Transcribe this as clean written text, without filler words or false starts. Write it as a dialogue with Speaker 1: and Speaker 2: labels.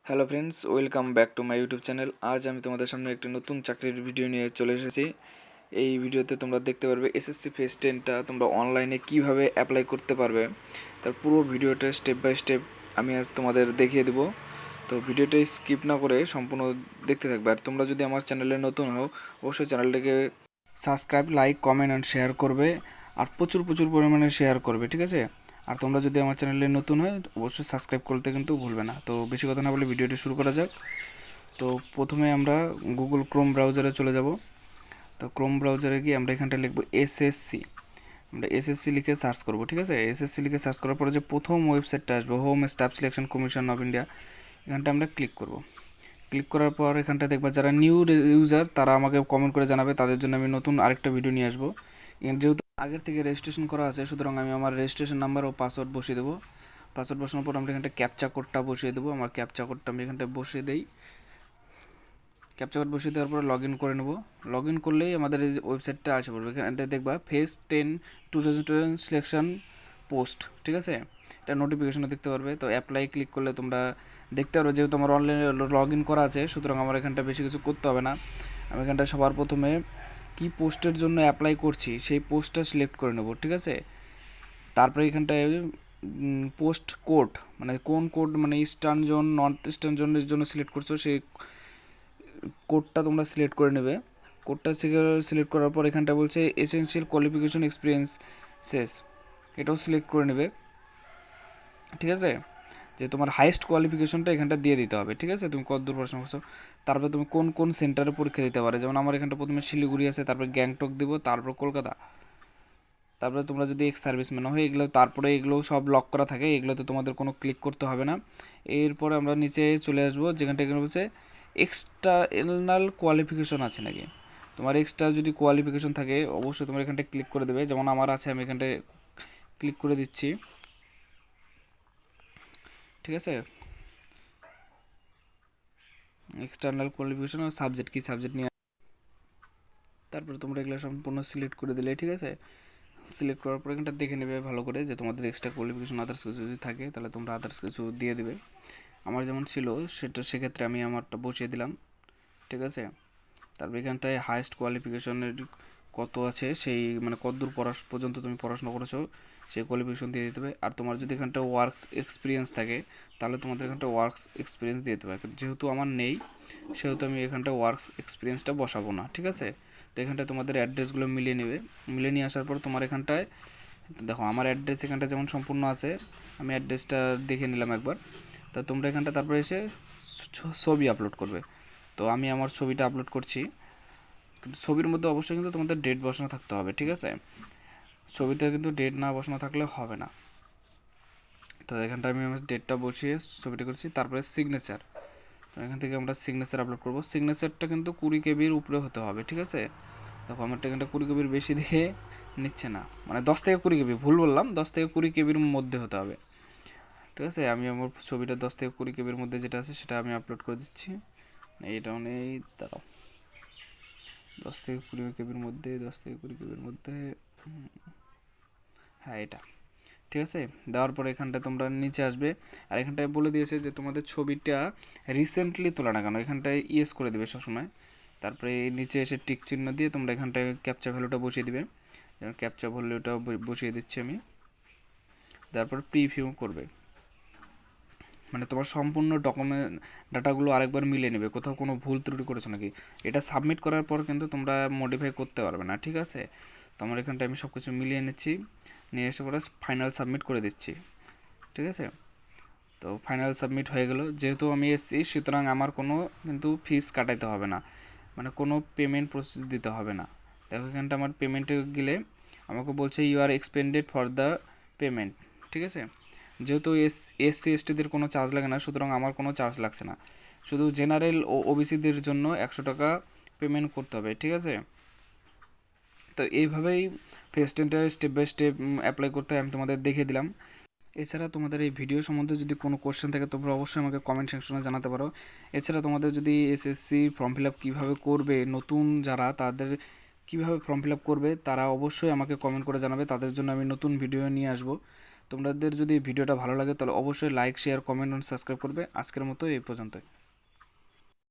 Speaker 1: Hello friends, welcome back to my YouTube channel. আজ আমি তোমাদের সামনে একটি নতুন চাকরির ভিডিও নিয়ে চলে এসেছি। এই ভিডিওতে তোমরা দেখতে পারবে এসএসসি ফেজ 10টা তোমরা অনলাইনে কিভাবে অ্যাপ্লাই করতে পারবে, তার পুরো ভিডিওটা স্টেপ বাই স্টেপ আমি আজ তোমাদের দেখিয়ে দেবো। তো ভিডিওটা স্কিপ না করে সম্পূর্ণ দেখতে থাকবে। আর তোমরা যদি আমার চ্যানেলে নতুন হও, অবশ্যই চ্যানেলটাকে subscribe, like, comment and share করবে। আর প্রচুর পরিমাণে শেয়ার করবে, ঠিক আছে? আর তোমরা যদি আমার চ্যানেলে নতুন হয় অবশ্যই সাবস্ক্রাইব করতে কিন্তু ভুলবে না। তো বেশি কথা না বলে ভিডিওটি শুরু করা যাক। তো প্রথমে আমরা গুগল ক্রোম ব্রাউজারে চলে যাব। তো ক্রোম ব্রাউজারে গিয়ে আমরা এখানটা লিখব এসএসসি। আমরা এসএসসি লিখে সার্চ করব, ঠিক আছে? এসএসসি লিখে সার্চ করার পরে যে প্রথম ওয়েবসাইটটা আসবে, home staff selection commission of India, এখানটা আমরা ক্লিক করব। ক্লিক করার পর এখানটা দেখবা যারা নিউ ইউজার তারা আমাকে কমেন্ট করে জানাবে, তাদের জন্য আমি নতুন আরেকটা ভিডিও নিয়ে আসবো। যেহেতু আগের থেকে রেজিস্ট্রেশন করা আছে, সুতরাং আমি আমার রেজিস্ট্রেশন নাম্বার ও পাসওয়ার্ড বসিয়ে দেবো। পাসওয়ার্ড বসানোর পর আমরা এখানটা ক্যাপচা কোডটা বসিয়ে দেবো। আমার ক্যাপচা কোডটা আমি এখানটা বসিয়ে দিই। ক্যাপচা কোড বসিয়ে দেওয়ার পরে লগ ইন করে নেব। লগ ইন করলেই আমাদের এই ওয়েবসাইটটা আসে পড়বে। এখানটা দেখবা ফেজ 10 2020 সিলেকশন পোস্ট, ঠিক আছে? এটা নোটিফিকেশনে দেখতে পারবে। তো অ্যাপ্লাই ক্লিক করলে তোমরা দেখতে পারবে, যেহেতু আমার অনলাইনে লগ ইন করা আছে, সুতরাং আমার এখানটা বেশি কিছু করতে হবে না। আমি এখানটা সবার প্রথমে কি পোস্টের জন্য অ্যাপ্লাই করছি সেই পোস্টটা সিলেক্ট করে নেব, ঠিক আছে? তারপরে এখানটায় পোস্ট কোড, মানে কোন কোড, মানে ইস্টার্ন জোন, নর্থ ইস্টার্ন জোনের জন্য সিলেক্ট করছো সেই কোডটা তোমরা সিলেক্ট করে নেবে। কোডটা সিলেক্ট করার পর এখানটা বলছে এসেনশিয়াল কোয়ালিফিকেশন এক্সপিরিয়েন্স শেষ, এটাও সিলেক্ট করে নেবে, ঠিক আছে? যে তোমার হাইয়েস্ট কোয়ালিফিকেশনটা এখানটা দিয়ে দিতে হবে, ঠিক আছে? তুমি কত দূর পড়াশোনা করছো, তারপরে তুমি কোন কোন সেন্টারে পরীক্ষা দিতে পারে। যেমন আমার এখানটা প্রথমে শিলিগুড়ি আছে, তারপরে গ্যাংটক দিব, তারপর কলকাতা। তারপরে তোমরা যদি এক্স সার্ভিসম্যান হয় এগুলো, তারপরে এগুলো সব লক করা থাকে, এগুলোতে তোমাদের কোনো ক্লিক করতে হবে না। এরপরে আমরা নিচে চলে আসবো, যেখানটা এখানে বলছে এক্সটার্নাল কোয়ালিফিকেশন আছে নাকি। তোমার এক্সট্রা যদি কোয়ালিফিকেশন থাকে অবশ্যই তোমরা এখানটা ক্লিক করে দেবে। যেমন আমার আছে, আমি এখানটায় ক্লিক করে দিচ্ছি, ঠিক আছে? এক্সটার্নাল কোয়ালিফিকেশন আর সাবজেক্ট কি সাবজেক্ট নিয়ে, তারপরে তোমরা এগুলো সম্পূর্ণ সিলেক্ট করে দিলে, ঠিক আছে? সিলেক্ট করার পর এখানটা দেখে নেবে ভালো করে যে তোমাদের এক্সট্রা কোয়ালিফিকেশন আদার্স কিছু যদি থাকে তাহলে তোমরা আদার্স কিছু দিয়ে দেবে। আমার যেমন ছিল সেটা, সেক্ষেত্রে আমি আমারটা বসিয়ে দিলাম, ঠিক আছে? তারপর এখানটায় হাইয়েস্ট কোয়ালিফিকেশনের কত আছে সেই, মানে কত দূর পর্যন্ত তুমি পড়াশোনা করেছো সেই কোয়ালিফিকেশন দিয়ে দিতে হবে। আর তোমার যদি এখানটা ওয়ার্কস এক্সপিরিয়েন্স থাকে তাহলে তোমাদের এখানটা ওয়ার্কস এক্সপিরিয়েন্স দিয়ে দিতে হবে। যেহেতু আমার নেই সেহেতু আমি এখানটা ওয়ার্কস এক্সপিরিয়েন্সটা বসাবো না, ঠিক আছে? তো এখানটায় তোমাদের অ্যাড্রেসগুলো মিলিয়ে নেবে। মিলিয়ে নিয়ে আসার পর তোমার এখানটায় দেখো আমার অ্যাড্রেস এখানটা যেমন সম্পূর্ণ আছে, আমি অ্যাড্রেসটা দেখে নিলাম একবার। তো তোমরা এখানটা তারপরে এসে ছবি আপলোড করবে। তো আমি আমার ছবিটা আপলোড করছি, কিন্তু ছবির মধ্যে অবশ্যই কিন্তু তোমাদের ডেট বসানো থাকতে হবে, ঠিক আছে? ছবিতে কিন্তু ডেট না বসানো থাকলে হবে না। তো এখানটা আমি আমার ডেটটা বসিয়ে ছবিটা করছি। তারপরে সিগনেচার, তো এখান থেকে আমরা সিগনেচার আপলোড করব। সিগনেচারটা কিন্তু 20 কেবির উপরে হতে হবে, ঠিক আছে? দেখো আমারটা এখানটা 20 কেবির বেশি দেখে নিচ্ছে না, মানে 10 থেকে 20 কেবি, ভুল বললাম, 10 থেকে 20 কেবির মধ্যে হতে হবে, ঠিক আছে? আমি আমার ছবিটা 10 থেকে 20 কেবির মধ্যে যেটা আছে সেটা আমি আপলোড করে দিচ্ছি। এইটা নেই, দাঁড়াও, 10 থেকে 20 কেবির মধ্যে, 10 থেকে 20 কেবির মধ্যে, হ্যাঁ এটা, ঠিক আছে? দেওয়ার পরে এখানটা তোমরা নিচে আসবে। আর এখানটায় বলে দিয়েছে যে তোমাদের ছবিটা রিসেন্টলি তোলা না কেন, এখানটায় ইয়েস করে দেবে সবসময়। তারপরে নিচে এসে টিক চিহ্ন দিয়ে তোমরা এখানটায় ক্যাপচা ভ্যালুটা বসিয়ে দিবে। যেমন ক্যাপচা ভ্যালুটা বসিয়ে দিচ্ছি আমি। তারপর প্রিভিউ করবে, মানে তোমার সম্পূর্ণ ডকুমেন্ট ডাটাগুলো আরেকবার মিলিয়ে নেবে, কোথাও কোনো ভুল ত্রুটি করেছো নাকি। এটা সাবমিট করার পর কিন্তু তোমরা মডিফাই করতে পারবে না, ঠিক আছে? তো আমার এখানটা আমি সব কিছু মিলিয়ে নিচ্ছি, নিয়ে এসে পরে ফাইনাল সাবমিট করে দিচ্ছি, ঠিক আছে? তো ফাইনাল সাবমিট হয়ে গেল। যেহেতু আমি এসছি সুতরাং আমার কোনো কিন্তু ফিস কাটাইতে হবে না, মানে কোনো পেমেন্ট প্রসেস দিতে হবে না। দেখো এখানটা আমার পেমেন্টে গেলে আমাকে বলছে you are expended for the payment, ঠিক আছে? যেহেতু এসসি এসটিদের কোনো চার্জ লাগে না, সুতরাং আমার কোনো চার্জ লাগছে না। শুধু জেনারেল ও ওবিসিদের জন্য 100 টাকা পেমেন্ট করতে হবে, ঠিক আছে? তো এইভাবেই ফেজ 10টা স্টেপ বাই স্টেপ অ্যাপ্লাই করতে আমি তোমাদের দেখিয়ে দিলাম। এছাড়া তোমাদের এই ভিডিও সম্বন্ধে যদি কোনো কোশ্চেন থাকে তোমরা অবশ্যই আমাকে কমেন্ট সেকশনে জানাতে পারো। এছাড়া তোমাদের যদি এসএসসি ফর্ম ফিল আপ কীভাবে করবে, নতুন যারা তাদের কীভাবে ফর্ম ফিল আপ করবে তারা অবশ্যই আমাকে কমেন্ট করে জানাবে, তাদের জন্য আমি নতুন ভিডিও নিয়ে আসবো। তোমাদের যদি ভিডিওটা ভালো লাগে তাহলে অবশ্যই লাইক, শেয়ার, কমেন্ট এবং সাবস্ক্রাইব করবে। আজকের মতো এই পর্যন্তই।